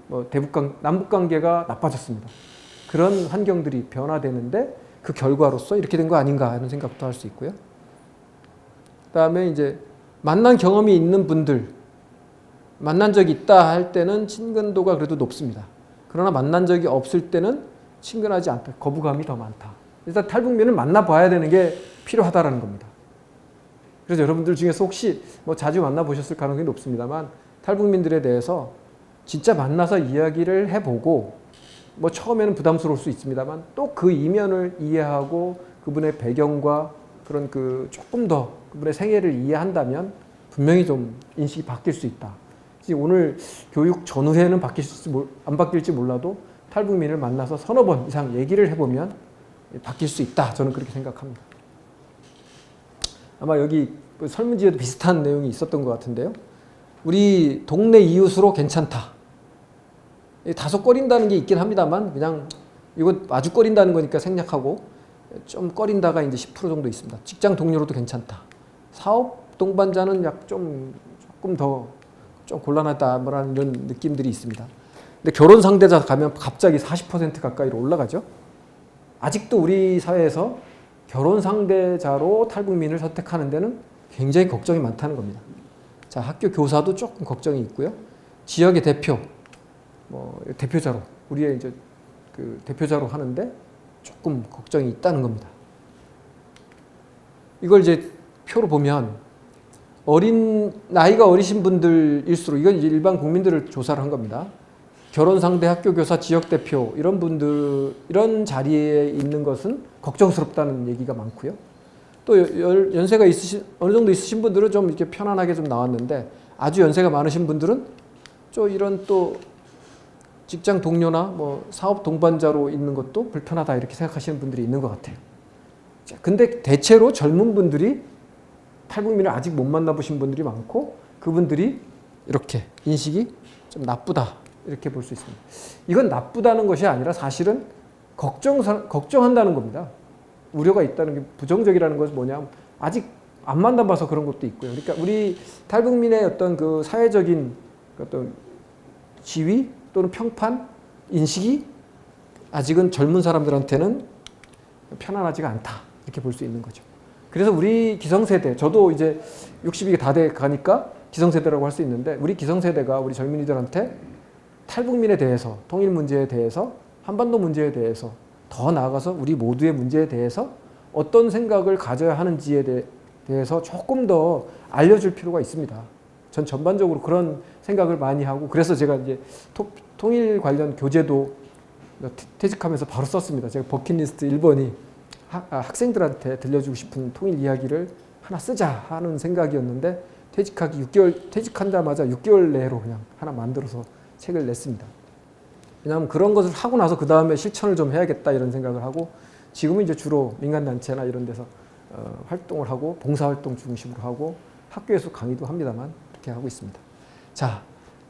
남북 관계가 나빠졌습니다. 그런 환경들이 변화되는데 그 결과로서 이렇게 된 거 아닌가 하는 생각도 할 수 있고요. 그다음에 이제 만난 경험이 있는 분들 만난 적이 있다 할 때는 친근도가 그래도 높습니다. 그러나 만난 적이 없을 때는 친근하지 않다. 거부감이 더 많다. 일단 탈북민은 만나봐야 되는 게 필요하다라는 겁니다. 그래서 여러분들 중에서 혹시 뭐 자주 만나보셨을 가능성이 높습니다만 탈북민들에 대해서 진짜 만나서 이야기를 해보고 뭐 처음에는 부담스러울 수 있습니다만 또 그 이면을 이해하고 그분의 배경과 그런 그 조금 더 그분의 생애를 이해한다면 분명히 좀 인식이 바뀔 수 있다. 오늘 교육 전후에는 안 바뀔지 몰라도 탈북민을 만나서 서너 번 이상 얘기를 해보면 바뀔 수 있다. 저는 그렇게 생각합니다. 아마 여기 설문지에도 비슷한 내용이 있었던 것 같은데요. 우리 동네 이웃으로 괜찮다. 다소 꺼린다는 게 있긴 합니다만 그냥 이거 아주 꺼린다는 거니까 생략하고 좀 꺼린다가 이제 10% 정도 있습니다. 직장 동료로도 괜찮다. 사업 동반자는 조금 더 좀 곤란하다라는 이런 느낌들이 있습니다. 근데 결혼 상대자 가면 갑자기 40% 가까이로 올라가죠. 아직도 우리 사회에서 결혼 상대자로 탈북민을 선택하는 데는 굉장히 걱정이 많다는 겁니다. 자, 학교 교사도 조금 걱정이 있고요. 지역의 대표, 대표자로, 우리의 이제 그 대표자로 하는데 조금 걱정이 있다는 겁니다. 이걸 이제 표로 보면 나이가 어리신 분들일수록, 이건 이제 일반 국민들을 조사를 한 겁니다. 결혼 상대 학교 교사 지역 대표 이런 분들, 이런 자리에 있는 것은 걱정스럽다는 얘기가 많고요. 또 연세가 어느 정도 있으신 분들은 좀 이렇게 편안하게 좀 나왔는데, 아주 연세가 많으신 분들은 좀 이런 또 직장 동료나 사업 동반자로 있는 것도 불편하다 이렇게 생각하시는 분들이 있는 것 같아요. 자, 근데 대체로 젊은 분들이 탈북민을 아직 못 만나보신 분들이 많고, 그분들이 이렇게 인식이 좀 나쁘다 이렇게 볼 수 있습니다. 이건 나쁘다는 것이 아니라 사실은 걱정한다는 겁니다. 우려가 있다는 게, 부정적이라는 것은 뭐냐, 아직 안 만나봐서 그런 것도 있고요. 그러니까 우리 탈북민의 어떤 그 사회적인 어떤 지위 또는 평판, 인식이 아직은 젊은 사람들한테는 편안하지가 않다 이렇게 볼 수 있는 거죠. 그래서 우리 기성세대, 저도 이제 60이 다 돼 가니까 기성세대라고 할 수 있는데, 우리 기성세대가 우리 젊은이들한테 탈북민에 대해서, 통일 문제에 대해서, 한반도 문제에 대해서, 더 나아가서 우리 모두의 문제에 대해서 어떤 생각을 가져야 하는지에 대해서 조금 더 알려줄 필요가 있습니다. 전 전반적으로 그런 생각을 많이 하고, 그래서 제가 이제 통일 관련 교재도 퇴직하면서 바로 썼습니다. 제가 버킷리스트 1번이 학생들한테 들려주고 싶은 통일 이야기를 하나 쓰자 하는 생각이었는데, 퇴직한다마자 6개월 내로 그냥 하나 만들어서 책을 냈습니다. 왜냐하면 그런 것을 하고 나서 그 다음에 실천을 좀 해야겠다 이런 생각을 하고, 지금은 이제 주로 민간단체나 이런 데서 활동을 하고, 봉사활동 중심으로 하고, 학교에서 강의도 합니다만 그렇게 하고 있습니다. 자,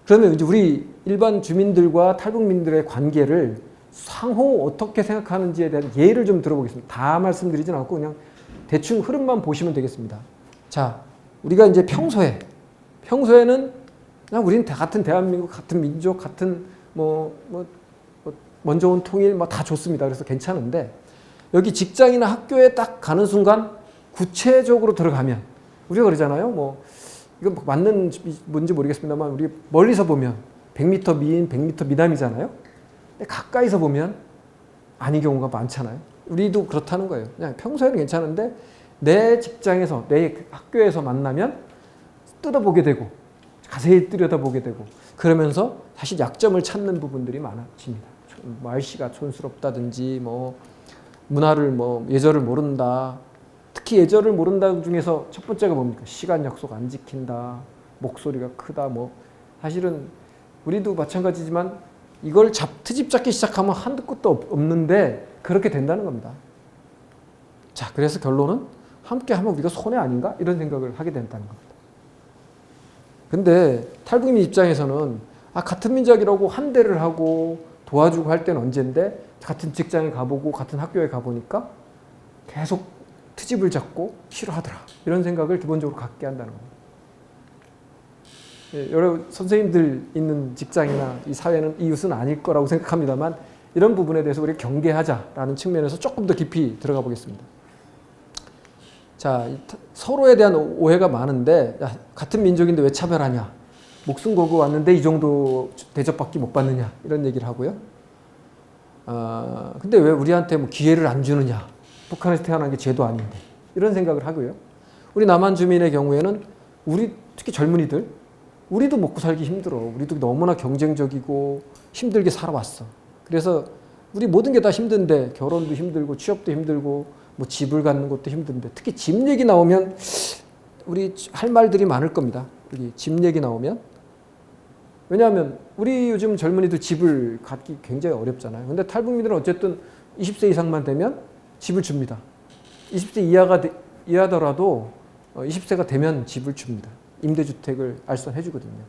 그러면 이제 우리 일반 주민들과 탈북민들의 관계를 상호 어떻게 생각하는지에 대한 예를 좀 들어보겠습니다. 다 말씀드리진 않고 그냥 대충 흐름만 보시면 되겠습니다. 자, 우리가 이제 평소에는 그냥 우리는 다 같은 대한민국, 같은 민족, 같은 먼저 온 통일 다 좋습니다. 그래서 괜찮은데, 여기 직장이나 학교에 딱 가는 순간 구체적으로 들어가면 우리가 그러잖아요. 이건 맞는 뭔지 모르겠습니다만, 우리 멀리서 보면 100m 미인, 100m 미남이잖아요. 근데 가까이서 보면 아닌 경우가 많잖아요. 우리도 그렇다는 거예요. 그냥 평소에는 괜찮은데 내 직장에서, 내 학교에서 만나면 뜯어보게 되고, 자세히 들여다보게 되고, 그러면서 사실 약점을 찾는 부분들이 많아집니다. 말씨가 촌스럽다든지, 문화를 예절을 모른다. 특히 예절을 모른다 중에서 첫 번째가 뭡니까? 시간 약속 안 지킨다. 목소리가 크다. 사실은 우리도 마찬가지지만 이걸 트집 잡기 시작하면 한두 끝도 없는데 그렇게 된다는 겁니다. 자, 그래서 결론은 함께 하면 우리가 손해 아닌가? 이런 생각을 하게 된다는 겁니다. 근데 탈북민 입장에서는 같은 민족이라고 환대를 하고 도와주고 할 때는 언젠데, 같은 직장에 가보고 같은 학교에 가보니까 계속 트집을 잡고 싫어하더라. 이런 생각을 기본적으로 갖게 한다는 겁니다. 여러 선생님들 있는 직장이나 이 사회는 이웃은 아닐 거라고 생각합니다만, 이런 부분에 대해서 우리가 경계하자라는 측면에서 조금 더 깊이 들어가 보겠습니다. 자, 서로에 대한 오해가 많은데, 같은 민족인데 왜 차별하냐? 목숨 걸고 왔는데 이 정도 대접받기 못 받느냐? 이런 얘기를 하고요. 근데 왜 우리한테 기회를 안 주느냐? 북한에서 태어난 게 죄도 아닌데. 이런 생각을 하고요. 우리 남한 주민의 경우에는 특히 젊은이들, 우리도 먹고 살기 힘들어. 우리도 너무나 경쟁적이고 힘들게 살아왔어. 그래서 우리 모든 게 다 힘든데, 결혼도 힘들고 취업도 힘들고 집을 갖는 것도 힘든데, 특히 집 얘기 나오면 우리 할 말들이 많을 겁니다. 여기 집 얘기 나오면. 왜냐하면 우리 요즘 젊은이들 집을 갖기 굉장히 어렵잖아요. 근데 탈북민들은 어쨌든 20세 이상만 되면 집을 줍니다. 20세 이하더라도 20세가 되면 집을 줍니다. 임대주택을 알선해 주거든요.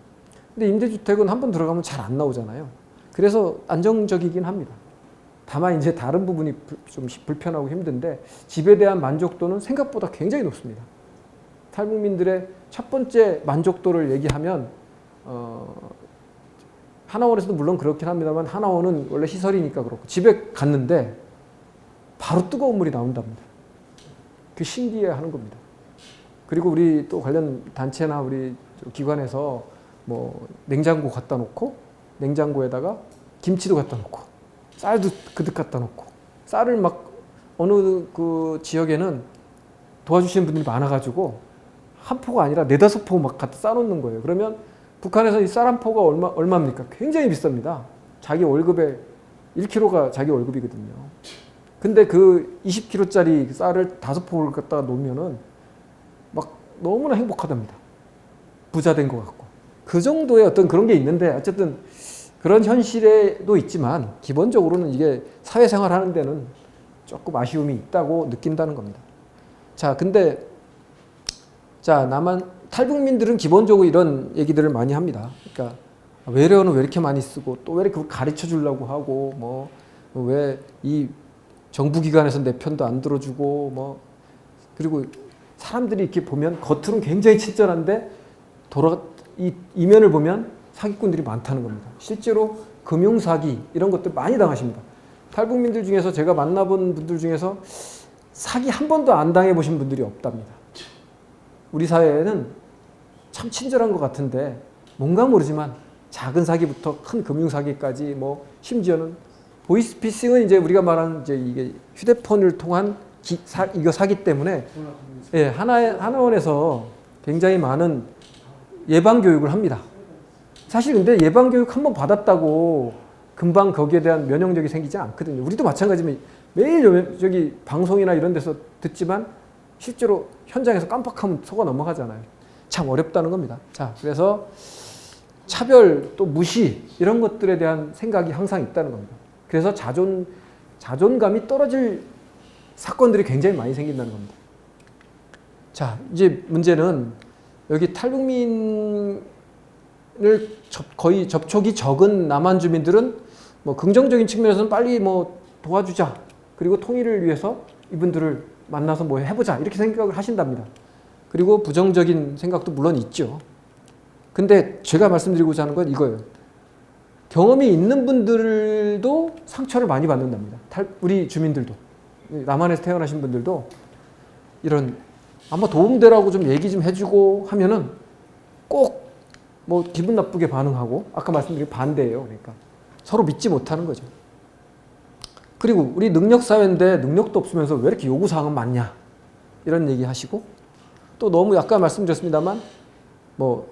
근데 임대주택은 한번 들어가면 잘 안 나오잖아요. 그래서 안정적이긴 합니다. 다만 이제 다른 부분이 좀 불편하고 힘든데, 집에 대한 만족도는 생각보다 굉장히 높습니다. 탈북민들의 첫 번째 만족도를 얘기하면 하나원에서도 물론 그렇긴 합니다만, 하나원은 원래 시설이니까 그렇고, 집에 갔는데 바로 뜨거운 물이 나온답니다. 그 신기해하는 겁니다. 그리고 우리 또 관련 단체나 우리 기관에서 뭐 냉장고 갖다 놓고 냉장고에다가 김치도 갖다 놓고 쌀도 그득 갖다 놓고 쌀을 막 어느 그 지역에는 도와주시는 분들이 많아가지고 한 포가 아니라 4-5포 막 갖다 싸놓는 거예요. 그러면 북한에서 이 쌀 한 포가 얼마입니까? 굉장히 비쌉니다. 자기 월급의 1kg가 자기 월급이거든요. 근데 그 20kg짜리 쌀을 5포를 갖다가 놓으면은 막 너무나 행복하답니다. 부자 된 것 같고. 그 정도의 어떤 그런 게 있는데 어쨌든 그런 현실에도 있지만 기본적으로는 이게 사회생활 하는 데는 조금 아쉬움이 있다고 느낀다는 겁니다. 자, 근데 자, 탈북민들은 기본적으로 이런 얘기들을 많이 합니다. 그러니까 외래어는 왜 이렇게 많이 쓰고 또 왜 이렇게 가르쳐 주려고 하고 뭐 왜 이 정부기관에서 내 편도 안 들어주고 뭐 그리고 사람들이 이렇게 보면 겉으로는 굉장히 친절한데 이면을 보면 사기꾼들이 많다는 겁니다. 실제로 금융사기 이런 것들 많이 당하십니다. 탈북민들 중에서 제가 만나본 분들 중에서 사기 한 번도 안 당해보신 분들이 없답니다. 우리 사회에는 참 친절한 것 같은데 뭔가 모르지만 작은 사기부터 큰 금융사기까지 뭐 심지어는 보이스피싱은 이제 우리가 말하는 이제 이게 휴대폰을 통한 이거 사기 때문에 예, 하나원에서 굉장히 많은 예방 교육을 합니다. 사실 근데 예방 교육 한 번 받았다고 금방 거기에 대한 면역력이 생기지 않거든요. 우리도 마찬가지면 매일 저기 방송이나 이런 데서 듣지만 실제로 현장에서 깜빡하면 속아 넘어가잖아요. 참 어렵다는 겁니다. 자, 그래서 차별 또 무시 이런 것들에 대한 생각이 항상 있다는 겁니다. 그래서 자존감이 떨어질 사건들이 굉장히 많이 생긴다는 겁니다. 자, 이제 문제는 여기 탈북민을 거의 접촉이 적은 남한 주민들은 뭐 긍정적인 측면에서는 빨리 뭐 도와주자. 그리고 통일을 위해서 이분들을 만나서 뭐 해보자. 이렇게 생각을 하신답니다. 그리고 부정적인 생각도 물론 있죠. 근데 제가 말씀드리고자 하는 건 이거예요. 경험이 있는 분들도 상처를 많이 받는답니다. 우리 주민들도. 남한에서 태어나신 분들도 이런 아마 도움되라고 좀 얘기 좀 해주고 하면은 꼭 뭐 기분 나쁘게 반응하고 아까 말씀드린 반대예요. 그러니까 서로 믿지 못하는 거죠. 그리고 우리 능력사회인데 능력도 없으면서 왜 이렇게 요구사항은 많냐 이런 얘기 하시고 또 너무 아까 말씀드렸습니다만 뭐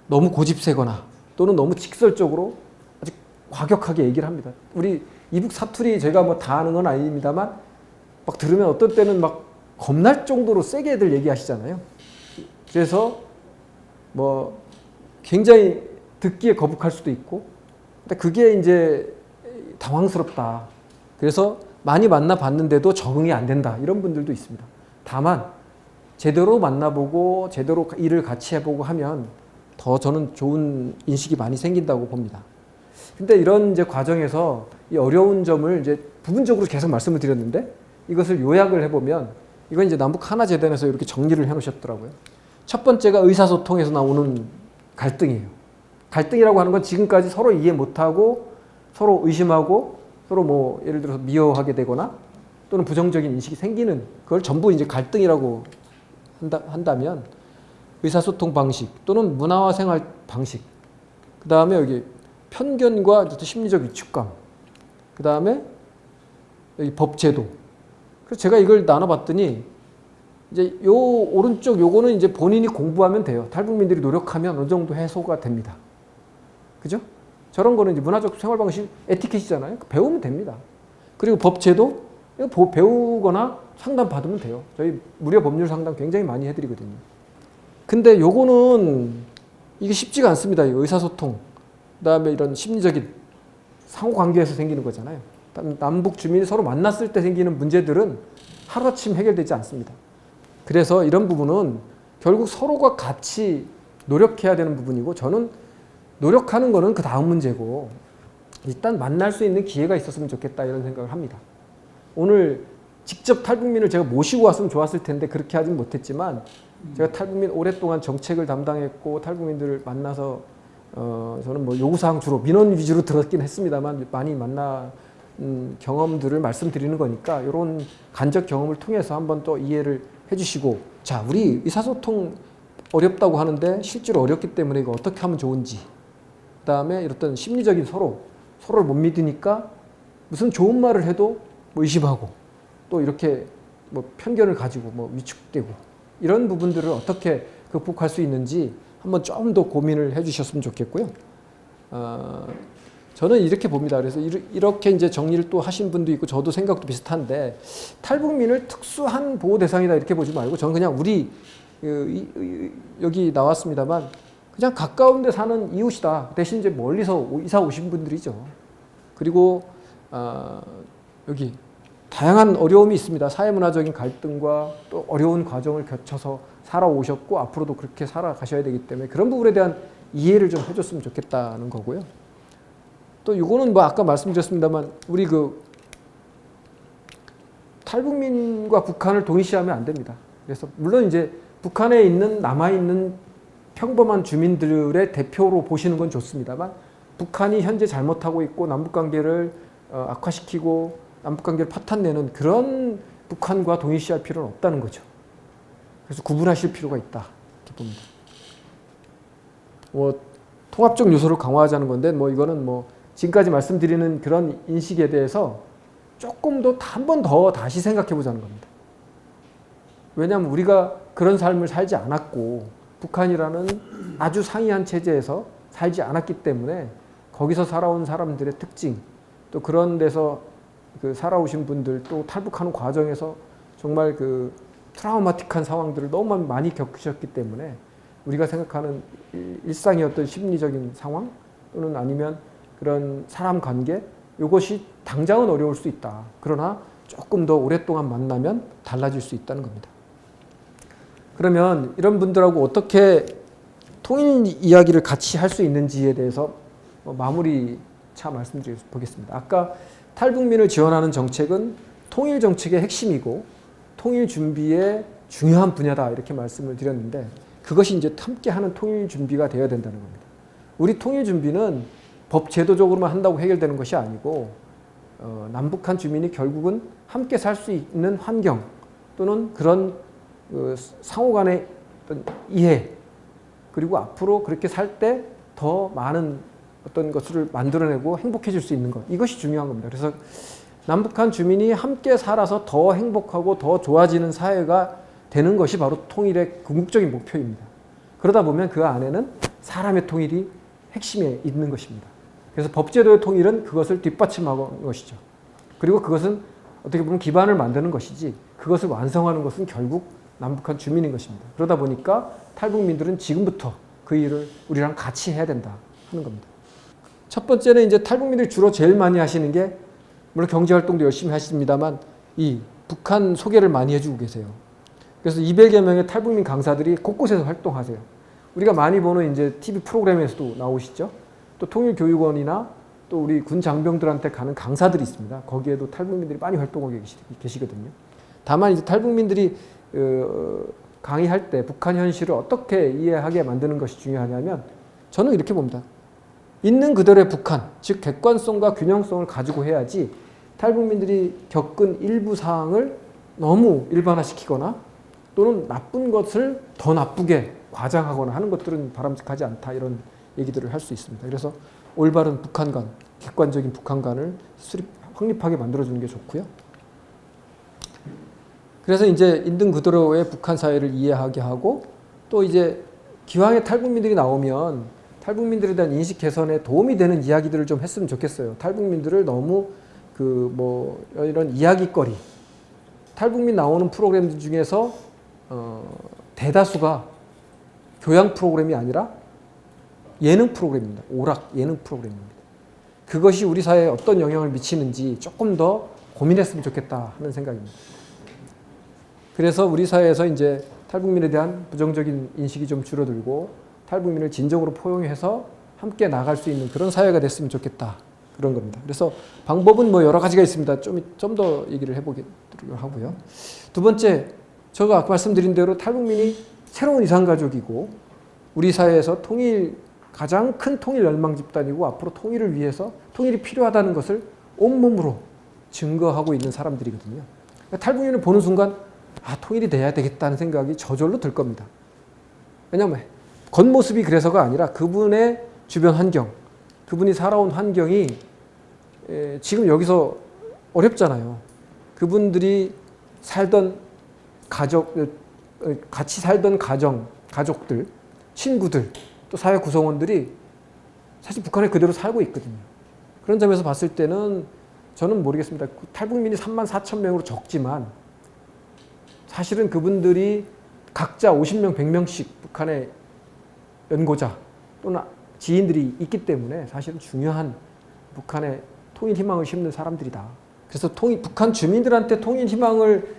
너무 고집세거나 또는 너무 직설적으로 아주 과격하게 얘기를 합니다. 우리 이북 사투리 제가 뭐 다 아는 건 아닙니다만 막 들으면 어떤 때는 막 겁날 정도로 세게 애들 얘기하시잖아요. 그래서 뭐 굉장히 듣기에 거북할 수도 있고 근데 그게 이제 당황스럽다. 그래서 많이 만나봤는데도 적응이 안 된다. 이런 분들도 있습니다. 다만 제대로 만나보고 제대로 일을 같이 해보고 하면 더 저는 좋은 인식이 많이 생긴다고 봅니다. 근데 이런 이제 과정에서 이 어려운 점을 이제 부분적으로 계속 말씀을 드렸는데 이것을 요약을 해보면 이건 이제 남북 하나재단에서 이렇게 정리를 해놓으셨더라고요. 첫 번째가 의사소통에서 나오는 갈등이에요. 갈등이라고 하는 건 지금까지 서로 이해 못하고 서로 의심하고 서로 뭐 예를 들어서 미워하게 되거나 또는 부정적인 인식이 생기는 그걸 전부 이제 갈등이라고 한다면 의사소통 방식 또는 문화와 생활 방식 그 다음에 여기 편견과 심리적 위축감 그 다음에 여기 법제도 그래서 제가 이걸 나눠봤더니 이제 요 오른쪽 요거는 이제 본인이 공부하면 돼요. 탈북민들이 노력하면 어느 정도 해소가 됩니다. 그죠? 저런 거는 이제 문화적 생활 방식 에티켓이잖아요. 배우면 됩니다. 그리고 법제도 이거 배우거나 상담 받으면 돼요. 저희 무료 법률 상담 굉장히 많이 해드리거든요. 근데 요거는 이게 쉽지가 않습니다. 의사소통, 그다음에 이런 심리적인 상호관계에서 생기는 거잖아요. 남북 주민이 서로 만났을 때 생기는 문제들은 하루아침 해결되지 않습니다. 그래서 이런 부분은 결국 서로가 같이 노력해야 되는 부분이고 저는 노력하는 거는 그 다음 문제고 일단 만날 수 있는 기회가 있었으면 좋겠다 이런 생각을 합니다. 오늘 직접 탈북민을 제가 모시고 왔으면 좋았을 텐데 그렇게 하진 못했지만 제가 탈북민 오랫동안 정책을 담당했고 탈북민들을 만나서 저는 뭐 요구사항 주로 민원 위주로 들었긴 했습니다만 많이 경험들을 말씀드리는 거니까 이런 간접 경험을 통해서 한번 또 이해를 해주시고, 자, 우리 의사소통 어렵다고 하는데 실제로 어렵기 때문에 이거 어떻게 하면 좋은지, 그 다음에 이런 심리적인 서로를 못 믿으니까 무슨 좋은 말을 해도 뭐 의심하고 또 이렇게 뭐 편견을 가지고 뭐 위축되고, 이런 부분들을 어떻게 극복할 수 있는지 한번 좀 더 고민을 해주셨으면 좋겠고요. 저는 이렇게 봅니다. 그래서 이렇게 이제 정리를 또 하신 분도 있고 저도 생각도 비슷한데, 탈북민을 특수한 보호 대상이다 이렇게 보지 말고, 저는 그냥 우리 여기 나왔습니다만 그냥 가까운 데 사는 이웃이다. 대신 이제 멀리서 이사 오신 분들이죠. 그리고 여기 다양한 어려움이 있습니다. 사회문화적인 갈등과 또 어려운 과정을 거쳐서 살아오셨고 앞으로도 그렇게 살아가셔야 되기 때문에 그런 부분에 대한 이해를 좀 해줬으면 좋겠다는 거고요. 또 이거는 뭐 아까 말씀드렸습니다만, 우리 탈북민과 북한을 동일시하면 안 됩니다. 그래서 물론 이제 북한에 있는 남아있는 평범한 주민들의 대표로 보시는 건 좋습니다만, 북한이 현재 잘못하고 있고 남북관계를 악화시키고 남북관계를 파탄내는 그런 북한과 동일시할 필요는 없다는 거죠. 그래서 구분하실 필요가 있다 이렇게 봅니다. 뭐 통합적 요소를 강화하자는 건데, 뭐 이거는 뭐 지금까지 말씀드리는 그런 인식에 대해서 조금 더 한 번 더 다시 생각해 보자는 겁니다. 왜냐하면 우리가 그런 삶을 살지 않았고 북한이라는 아주 상이한 체제에서 살지 않았기 때문에 거기서 살아온 사람들의 특징, 또 그런 데서 살아오신 분들, 또 탈북하는 과정에서 정말 트라우마틱한 상황들을 너무 많이 겪으셨기 때문에 우리가 생각하는 일상의 어떤 심리적인 상황 또는 아니면 그런 사람 관계, 이것이 당장은 어려울 수 있다. 그러나 조금 더 오랫동안 만나면 달라질 수 있다는 겁니다. 그러면 이런 분들하고 어떻게 통일 이야기를 같이 할 수 있는지에 대해서 마무리 차 말씀드려 보겠습니다. 아까 탈북민을 지원하는 정책은 통일 정책의 핵심이고 통일 준비의 중요한 분야다 이렇게 말씀을 드렸는데, 그것이 이제 함께하는 통일 준비가 되어야 된다는 겁니다. 우리 통일 준비는 법 제도적으로만 한다고 해결되는 것이 아니고 남북한 주민이 결국은 함께 살 수 있는 환경 또는 그런 상호 간의 어떤 이해, 그리고 앞으로 그렇게 살 때 더 많은 어떤 것을 만들어내고 행복해질 수 있는 것, 이것이 중요한 겁니다. 그래서 남북한 주민이 함께 살아서 더 행복하고 더 좋아지는 사회가 되는 것이 바로 통일의 궁극적인 목표입니다. 그러다 보면 그 안에는 사람의 통일이 핵심에 있는 것입니다. 그래서 법제도의 통일은 그것을 뒷받침하는 것이죠. 그리고 그것은 어떻게 보면 기반을 만드는 것이지, 그것을 완성하는 것은 결국 남북한 주민인 것입니다. 그러다 보니까 탈북민들은 지금부터 그 일을 우리랑 같이 해야 된다 하는 겁니다. 첫 번째는 이제 탈북민들이 주로 제일 많이 하시는 게, 물론 경제활동도 열심히 하십니다만 이 북한 소개를 많이 해주고 계세요. 그래서 200여 명의 탈북민 강사들이 곳곳에서 활동하세요. 우리가 많이 보는 이제 TV 프로그램에서도 나오시죠. 또 통일교육원이나 또 우리 군 장병들한테 가는 강사들이 있습니다. 거기에도 탈북민들이 많이 활동하고 계시거든요. 다만 이제 탈북민들이 강의할 때 북한 현실을 어떻게 이해하게 만드는 것이 중요하냐면, 저는 이렇게 봅니다. 있는 그대로의 북한, 즉 객관성과 균형성을 가지고 해야지 탈북민들이 겪은 일부 사항을 너무 일반화시키거나 또는 나쁜 것을 더 나쁘게 과장하거나 하는 것들은 바람직하지 않다, 이런 얘기들을 할 수 있습니다. 그래서 올바른 북한관, 객관적인 북한관을 확립하게 만들어주는 게 좋고요. 그래서 이제 있는 그대로의 북한 사회를 이해하게 하고, 또 이제 기왕에 탈북민들이 나오면 탈북민들에 대한 인식 개선에 도움이 되는 이야기들을 좀 했으면 좋겠어요. 탈북민들을 너무 이런 이야기거리, 탈북민 나오는 프로그램 중에서 대다수가 교양 프로그램이 아니라 예능 프로그램입니다. 오락 예능 프로그램입니다. 그것이 우리 사회에 어떤 영향을 미치는지 조금 더 고민했으면 좋겠다 하는 생각입니다. 그래서 우리 사회에서 이제 탈북민에 대한 부정적인 인식이 좀 줄어들고 탈북민을 진정으로 포용해서 함께 나갈 수 있는 그런 사회가 됐으면 좋겠다, 그런 겁니다. 그래서 방법은 뭐 여러 가지가 있습니다. 좀 더 얘기를 해보기로 하고요. 두 번째, 제가 아까 말씀드린 대로 탈북민이 새로운 이산가족이고 우리 사회에서 가장 큰 통일 열망 집단이고 앞으로 통일을 위해서 통일이 필요하다는 것을 온몸으로 증거하고 있는 사람들이거든요. 탈북민을 보는 순간 통일이 돼야 되겠다는 생각이 저절로 들 겁니다. 왜냐하면 겉모습이 그래서가 아니라 그분의 주변 환경, 그분이 살아온 환경이 지금 여기서 어렵잖아요. 그분들이 살던 같이 살던 가족들, 친구들, 또 사회 구성원들이 사실 북한에 그대로 살고 있거든요. 그런 점에서 봤을 때는 저는 모르겠습니다. 탈북민이 34,000명으로 적지만 사실은 그분들이 각자 50명, 100명씩 북한의 연고자 또는 지인들이 있기 때문에 사실은 중요한 북한의 통일 희망을 심는 사람들이다. 그래서 북한 주민들한테 통일 희망을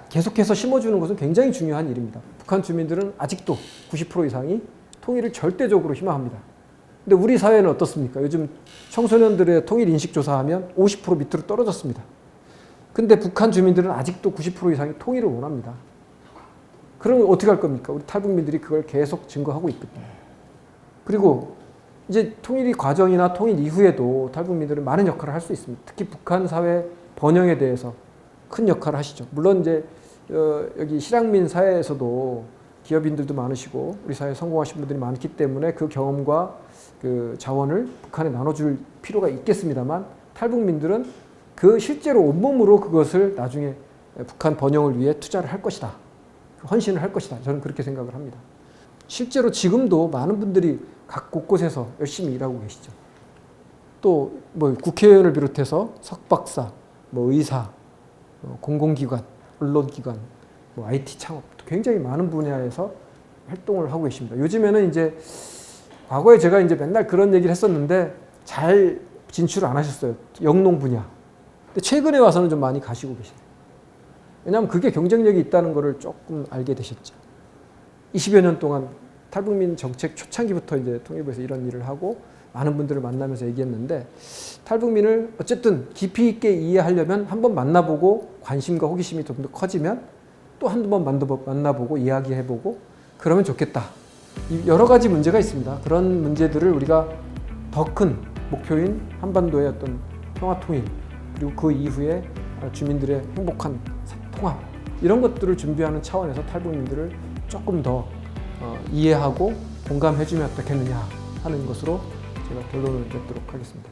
계속해서 심어주는 것은 굉장히 중요한 일입니다. 북한 주민들은 아직도 90% 이상이 통일을 절대적으로 희망합니다. 근데 우리 사회는 어떻습니까? 요즘 청소년들의 통일 인식 조사하면 50% 밑으로 떨어졌습니다. 근데 북한 주민들은 아직도 90% 이상이 통일을 원합니다. 그러면 어떻게 할 겁니까? 우리 탈북민들이 그걸 계속 증거하고 있거든요. 그리고 이제 통일 과정이나 통일 이후에도 탈북민들은 많은 역할을 할 수 있습니다. 특히 북한 사회 번영에 대해서 큰 역할을 하시죠. 물론 이제 여기 실향민 사회에서도 기업인들도 많으시고 우리 사회에 성공하신 분들이 많기 때문에 그 경험과 그 자원을 북한에 나눠줄 필요가 있겠습니다만 탈북민들은 그 실제로 온몸으로 그것을 나중에 북한 번영을 위해 투자를 할 것이다. 헌신을 할 것이다. 저는 그렇게 생각을 합니다. 실제로 지금도 많은 분들이 각 곳곳에서 열심히 일하고 계시죠. 또 뭐 국회의원을 비롯해서 석박사, 뭐 의사, 공공기관, 언론기관, 뭐 IT 창업 굉장히 많은 분야에서 활동을 하고 계십니다. 요즘에는 이제 과거에 제가 이제 맨날 그런 얘기를 했었는데 잘 진출을 안 하셨어요. 영농 분야. 근데 최근에 와서는 좀 많이 가시고 계시네요. 왜냐하면 그게 경쟁력이 있다는 것을 조금 알게 되셨죠. 20여 년 동안 탈북민 정책 초창기부터 이제 통일부에서 이런 일을 하고 많은 분들을 만나면서 얘기했는데 탈북민을 어쨌든 깊이 있게 이해하려면 한번 만나보고 관심과 호기심이 좀 더 커지면 또 한 번 만나보고 이야기해보고 그러면 좋겠다. 여러 가지 문제가 있습니다. 그런 문제들을 우리가 더 큰 목표인 한반도의 어떤 평화 통일 그리고 그 이후에 주민들의 행복한 통합 이런 것들을 준비하는 차원에서 탈북민들을 조금 더 이해하고 공감해주면 어떻겠느냐 하는 것으로 제가 결론을 맺도록 하겠습니다.